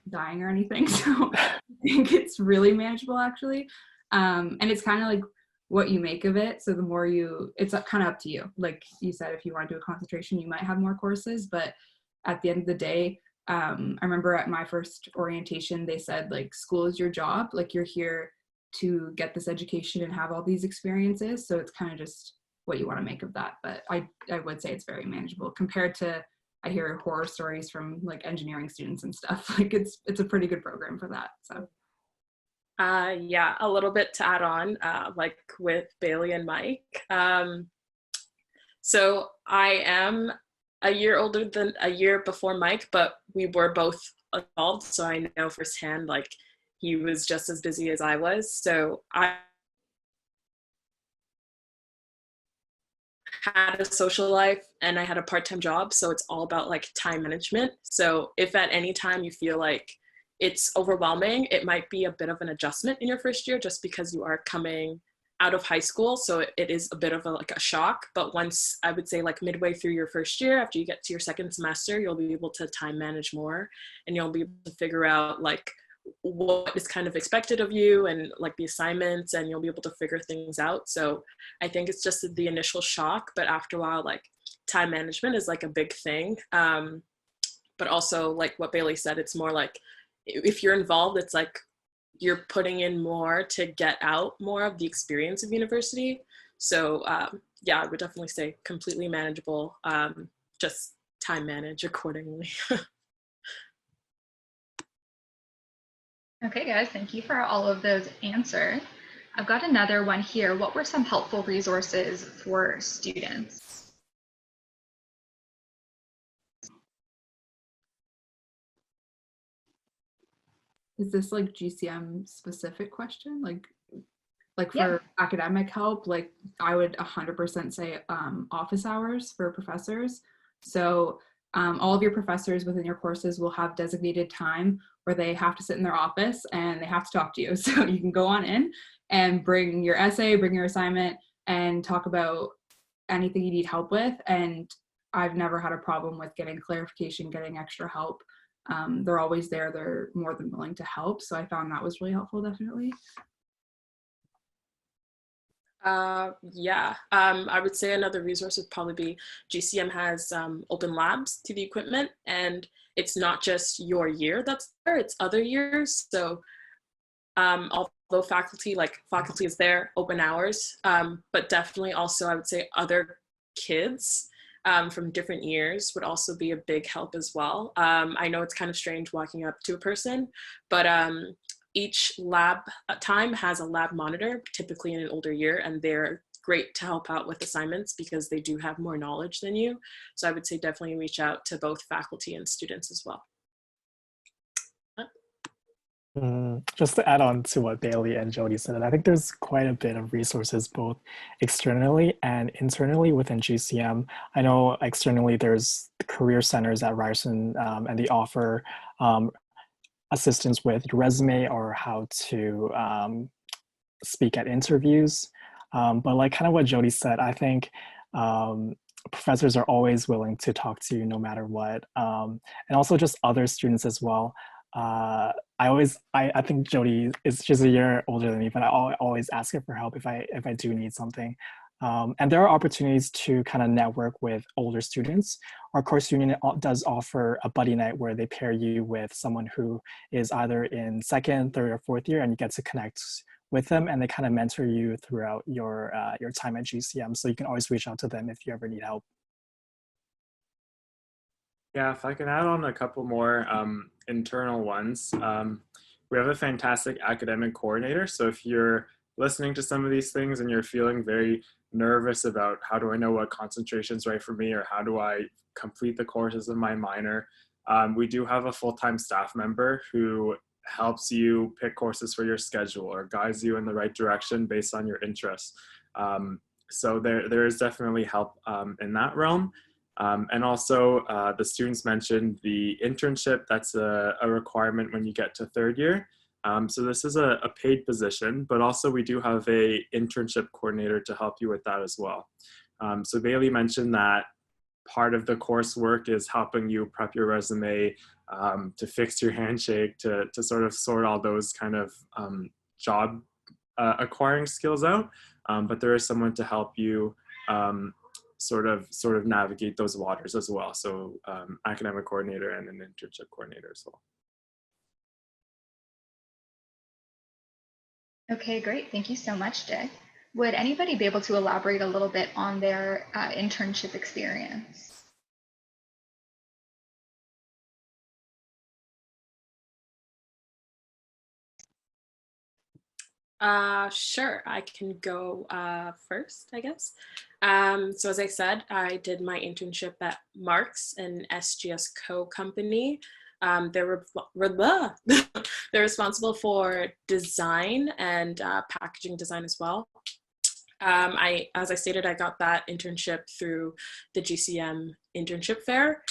dying or anything. So I think it's really manageable actually. And it's kind of like what you make of it. So the more it's kind of up to you. Like you said, if you want to do a concentration, you might have more courses, but at the end of the day, I remember at my first orientation, they said like, school is your job. Like you're here to get this education and have all these experiences. So it's kind of just what you want to make of that. But I would say it's very manageable compared to, I hear horror stories from like engineering students and stuff. Like it's a pretty good program for that. So. Yeah, a little bit to add on, like with Bailey and Mike. So I am a year before Mike, but we were both adults, so I know firsthand, like he was just as busy as I was. So I had a social life and I had a part-time job, so it's all about like time management. So if at any time you feel like it's overwhelming, it might be a bit of an adjustment in your first year just because you are coming out of high school, so it is a bit of a shock. But once, I would say like midway through your first year, after you get to your second semester, you'll be able to time manage more, and you'll be able to figure out like what is kind of expected of you and like the assignments, and you'll be able to figure things out. So I think it's just the initial shock, but after a while, like time management is like a big thing. But also like what Bailey said, it's more like if you're involved, it's like you're putting in more to get out more of the experience of university. So yeah, I would definitely say completely manageable, just time manage accordingly. Okay, guys, thank you for all of those answers. I've got another one here. What were some helpful resources for students? Is this like GCM specific question? Like for Yeah. academic help, like I would 100% say office hours for professors. So all of your professors within your courses will have designated time where they have to sit in their office and they have to talk to you. So you can go on in and bring your essay, bring your assignment, and talk about anything you need help with. And I've never had a problem with getting clarification, getting extra help. They're always there. They're more than willing to help. So I found that was really helpful, definitely. Yeah, I would say another resource would probably be GCM has open labs to the equipment, and it's not just your year that's there, it's other years. So although faculty is there, open hours, but definitely also I would say other kids from different years would also be a big help as well. I know it's kind of strange walking up to a person, but each lab time has a lab monitor, typically in an older year, and they're great to help out with assignments because they do have more knowledge than you. So I would say definitely reach out to both faculty and students as well. Just to add on to what Bailey and Jody said, I think there's quite a bit of resources both externally and internally within GCM. I know externally there's the career centers at Ryerson, and they offer assistance with your resume or how to speak at interviews. But like kind of what Jody said, I think professors are always willing to talk to you no matter what. And also just other students as well. I think Jody she's a year older than me, but I always ask her for help if I do need something. And there are opportunities to kind of network with older students. Our course union does offer a buddy night where they pair you with someone who is either in second, third, or fourth year, and you get to connect with them, and they kind of mentor you throughout your time at GCM. So you can always reach out to them if you ever need help. Yeah, if I can add on a couple more internal ones. We have a fantastic academic coordinator. So if you're listening to some of these things and you're feeling very nervous about how do I know what concentration is right for me, or how do I complete the courses of my minor, we do have a full-time staff member who helps you pick courses for your schedule or guides you in the right direction based on your interests. So there is definitely help in that realm. And also the students mentioned the internship. That's a requirement when you get to third year. So this is a paid position, but also we do have a internship coordinator to help you with that as well. So Bailey mentioned that part of the coursework is helping you prep your resume, to fix your handshake, to sort of sort all those kind of job acquiring skills out. But there is someone to help you sort of navigate those waters as well. So academic coordinator and an internship coordinator as well. Okay, great. Thank you so much, Jay. Would anybody be able to elaborate a little bit on their internship experience? Sure, I can go first, I guess. So as I said, I did my internship at Marks, an SGS Co company. They're they're responsible for design and packaging design as well. As I stated, I got that internship through the GCM internship fair.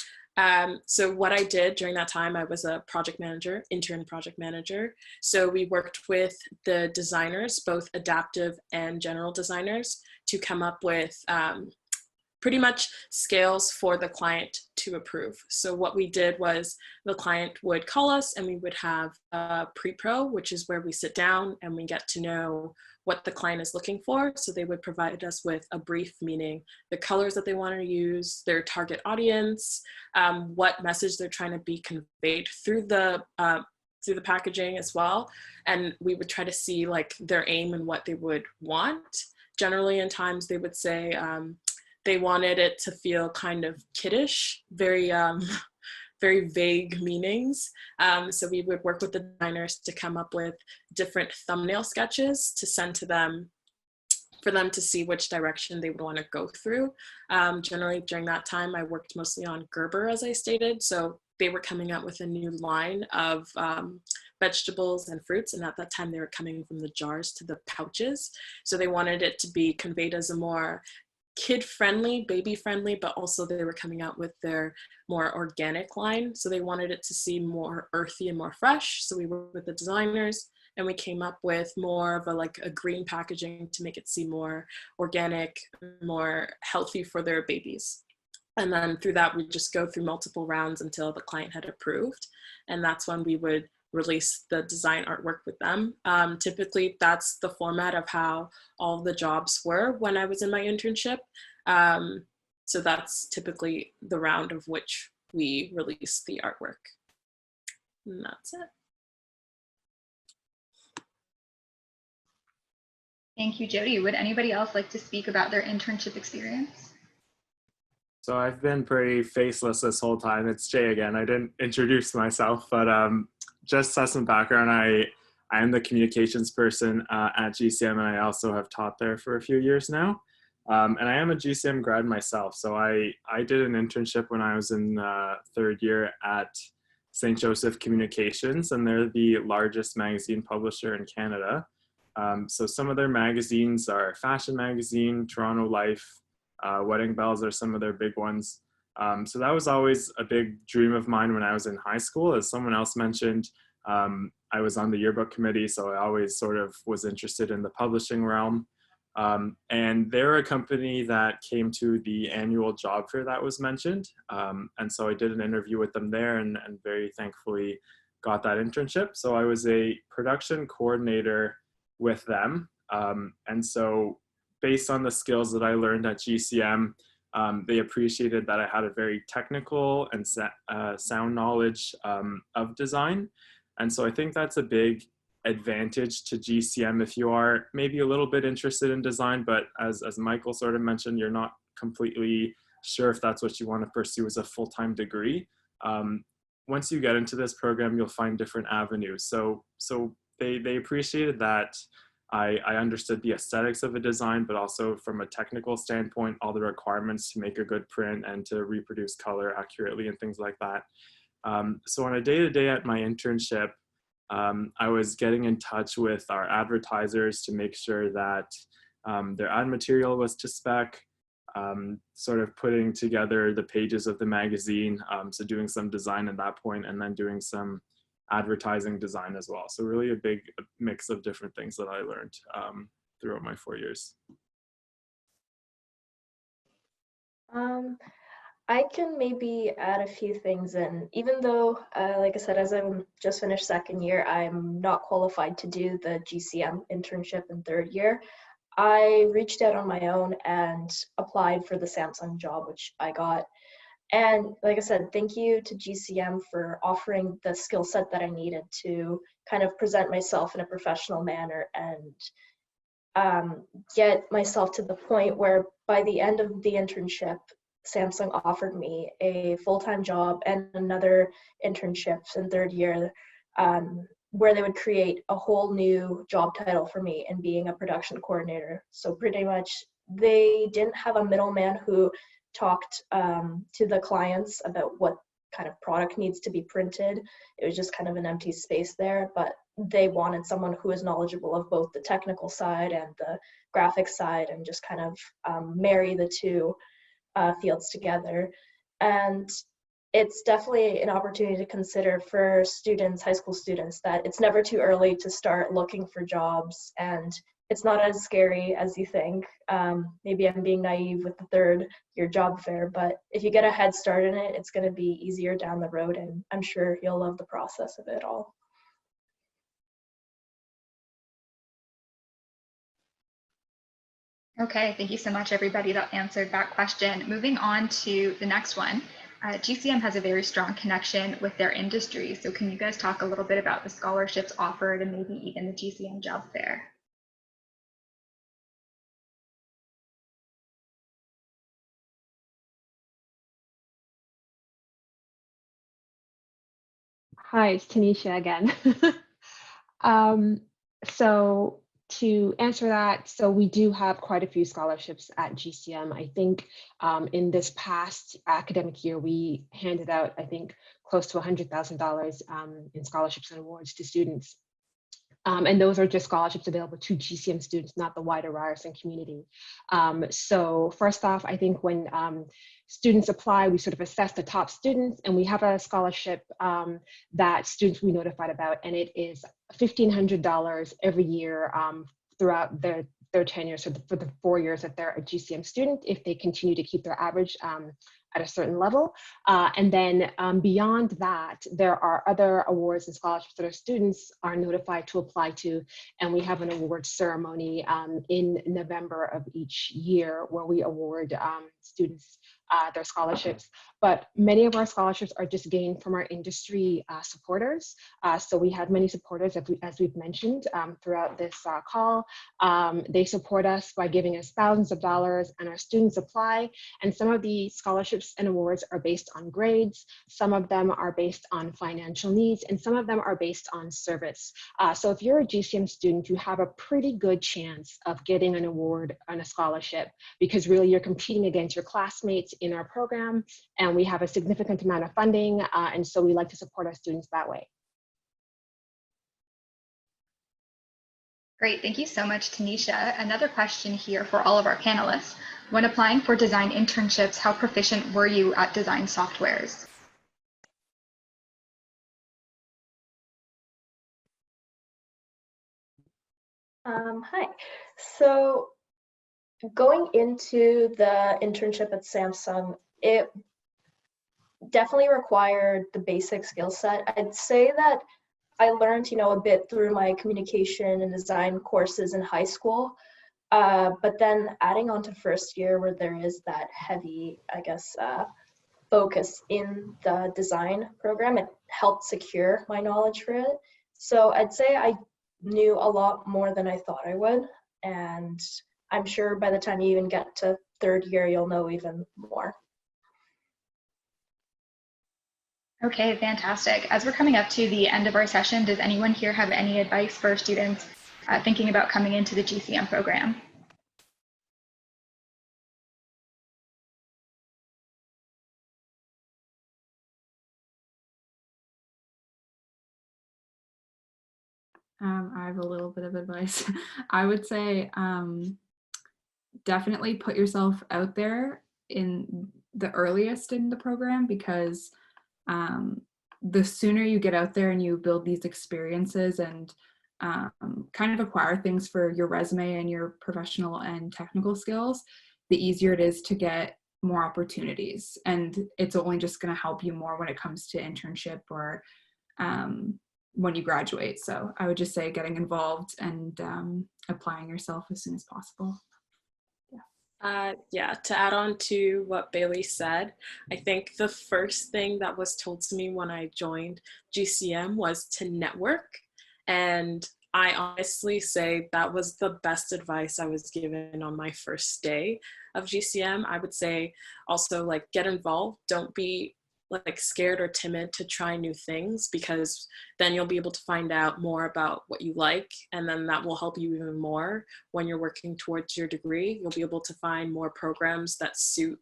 So what I did during that time, I was a project manager, intern project manager. So we worked with the designers, both adaptive and general designers, to come up with pretty much scales for the client to approve. So what we did was the client would call us and we would have a pre-pro, which is where we sit down and we get to know what the client is looking for. So they would provide us with a brief, meaning the colors that they want to use, their target audience, what message they're trying to be conveyed through the packaging as well. And we would try to see like their aim and what they would want. Generally in times they would say they wanted it to feel kind of kiddish, very very vague meanings. So we would work with the designers to come up with different thumbnail sketches to send to them for them to see which direction they would want to go through. Generally during that time, I worked mostly on Gerber, as I stated. So they were coming out with a new line of vegetables and fruits. And at that time they were coming from the jars to the pouches. So they wanted it to be conveyed as a more kid-friendly, baby-friendly, but also they were coming out with their more organic line. So they wanted it to seem more earthy and more fresh. So we worked with the designers and we came up with more of a green packaging to make it seem more organic, more healthy for their babies. And then through that, we just go through multiple rounds until the client had approved. And that's when we would release the design artwork with them. Typically, that's the format of how all the jobs were when I was in my internship. So that's typically the round of which we release the artwork. And that's it. Thank you, Jody. Would anybody else like to speak about their internship experience? So I've been pretty faceless this whole time. It's Jay again. I didn't introduce myself, but just as some background, I am the communications person at GCM, and I also have taught there for a few years now. And I am a GCM grad myself. So I did an internship when I was in third year at St. Joseph Communications, and they're the largest magazine publisher in Canada. So some of their magazines are Fashion Magazine, Toronto Life, Wedding Bells are some of their big ones. So that was always a big dream of mine when I was in high school. As someone else mentioned, I was on the yearbook committee, so I always sort of was interested in the publishing realm. And they're a company that came to the annual job fair that was mentioned. And so I did an interview with them there and very thankfully got that internship. So I was a production coordinator with them. And so based on the skills that I learned at GCM, they appreciated that I had a very technical and sound knowledge of design. And so I think that's a big advantage to GCM if you are maybe a little bit interested in design, but as Michael sort of mentioned, you're not completely sure if that's what you want to pursue as a full-time degree. once you get into this program, you'll find different avenues. So they appreciated that I understood the aesthetics of a design, but also from a technical standpoint, all the requirements to make a good print and to reproduce color accurately and things like that. So on a day-to-day at my internship, I was getting in touch with our advertisers to make sure that their ad material was to spec, sort of putting together the pages of the magazine, so doing some design at that point, and then doing some advertising design as well. So really a big mix of different things that I learned throughout my 4 years. I can maybe add a few things in. Even though, like I said, as I'm just finished second year, I'm not qualified to do the GCM internship in third year. I reached out on my own and applied for the Samsung job, which I got. And like I said, thank you to GCM for offering the skill set that I needed to kind of present myself in a professional manner and get myself to the point where by the end of the internship, Samsung offered me a full-time job and another internship in third year where they would create a whole new job title for me in being a production coordinator. So pretty much they didn't have a middleman who talked to the clients about what kind of product needs to be printed. It was just kind of an empty space there, but they wanted someone who is knowledgeable of both the technical side and the graphic side and just kind of marry the two fields together. And it's definitely an opportunity to consider for students, high school students, that it's never too early to start looking for jobs, and it's not as scary as you think. Maybe I'm being naive with the third year job fair, but if you get a head start in it, it's going to be easier down the road, and I'm sure you'll love the process of it all. Okay, thank you so much, everybody that answered that question. Moving on to the next one. GCM has a very strong connection with their industry. So can you guys talk a little bit about the scholarships offered and maybe even the GCM job fair? Hi, it's Tanisha again. So to answer that, so we do have quite a few scholarships at GCM. I think in this past academic year, we handed out, I think, close to $100,000 in scholarships and awards to students. And those are just scholarships available to GCM students, not the wider Ryerson community. So first off, I think when students apply, we sort of assess the top students, and we have a scholarship that students will be notified about, and it is $1,500 every year throughout their tenure, so for the 4 years that they're a GCM student, if they continue to keep their average at a certain level. And then beyond that, there are other awards and scholarships that our students are notified to apply to. And we have an award ceremony in November of each year where we award students their scholarships. But many of our scholarships are just gained from our industry supporters. So we have many supporters, as we've mentioned throughout this call. They support us by giving us thousands of dollars, and our students apply. And some of the scholarships and awards are based on grades. Some of them are based on financial needs, and some of them are based on service. So if you're a GCM student, you have a pretty good chance of getting an award and a scholarship, because really you're competing against your classmates in our program, and we have a significant amount of funding, and so we like to support our students that way. Great, thank you so much, Tanisha. Another question here for all of our panelists. When applying for design internships, how proficient were you at design softwares? Hi. So going into the internship at Samsung, it definitely required the basic skill set. I'd say that I learned, a bit through my communication and design courses in high school, but then adding on to first year where there is that heavy, focus in the design program, it helped secure my knowledge for it. So I'd say I knew a lot more than I thought I would, and I'm sure by the time you even get to third year, you'll know even more. Okay, fantastic. As we're coming up to the end of our session, does anyone here have any advice for students thinking about coming into the GCM program? I have a little bit of advice. I would say definitely put yourself out there in the earliest in the program, because the sooner you get out there and you build these experiences and kind of acquire things for your resume and your professional and technical skills, the easier it is to get more opportunities. And it's only just going to help you more when it comes to internship or when you graduate. So I would just say getting involved and applying yourself as soon as possible. Yeah, to add on to what Bailey said, I think the first thing that was told to me when I joined GCM was to network. And I honestly say that was the best advice I was given on my first day of GCM. I would say also, like, get involved. Don't be like scared or timid to try new things, because then you'll be able to find out more about what you like, and then that will help you even more when you're working towards your degree. You'll be able to find more programs that suit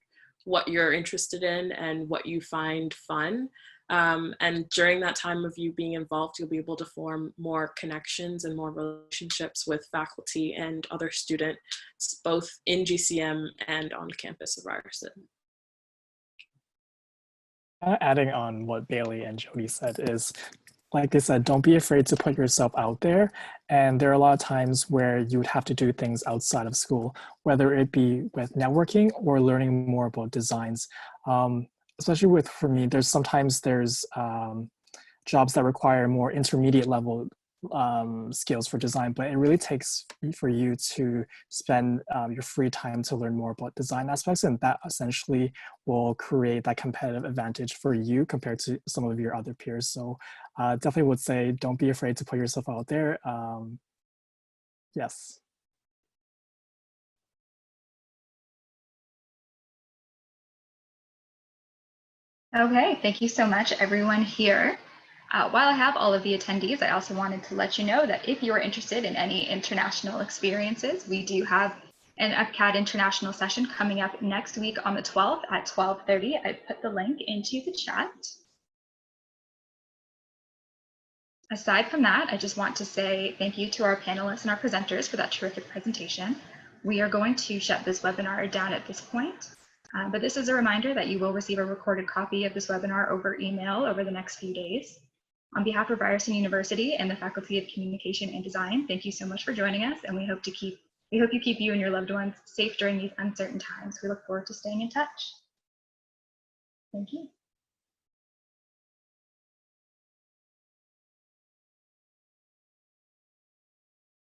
what you're interested in and what you find fun. And during that time of you being involved, you'll be able to form more connections and more relationships with faculty and other students, both in GCM and on campus of Ryerson. Adding on what Bailey and Jody said is, like they said, don't be afraid to put yourself out there. And there are a lot of times where you would have to do things outside of school, whether it be with networking or learning more about designs. Especially for me, there's jobs that require more intermediate level skills for design, but it really takes for you to spend your free time to learn more about design aspects, and that essentially will create that competitive advantage for you compared to some of your other peers. So definitely would say don't be afraid to put yourself out there. Yes. Okay, thank you so much, everyone here. While I have all of the attendees, I also wanted to let you know that if you are interested in any international experiences, we do have an UpCAD international session coming up next week on the 12th at 12:30. I put the link into the chat. Aside from that, I just want to say thank you to our panelists and our presenters for that terrific presentation. We are going to shut this webinar down at this point, but this is a reminder that you will receive a recorded copy of this webinar over email over the next few days. On behalf of Ryerson University and the Faculty of Communication and Design, thank you so much for joining us, and we hope you keep you and your loved ones safe during these uncertain times. We look forward to staying in touch. Thank you.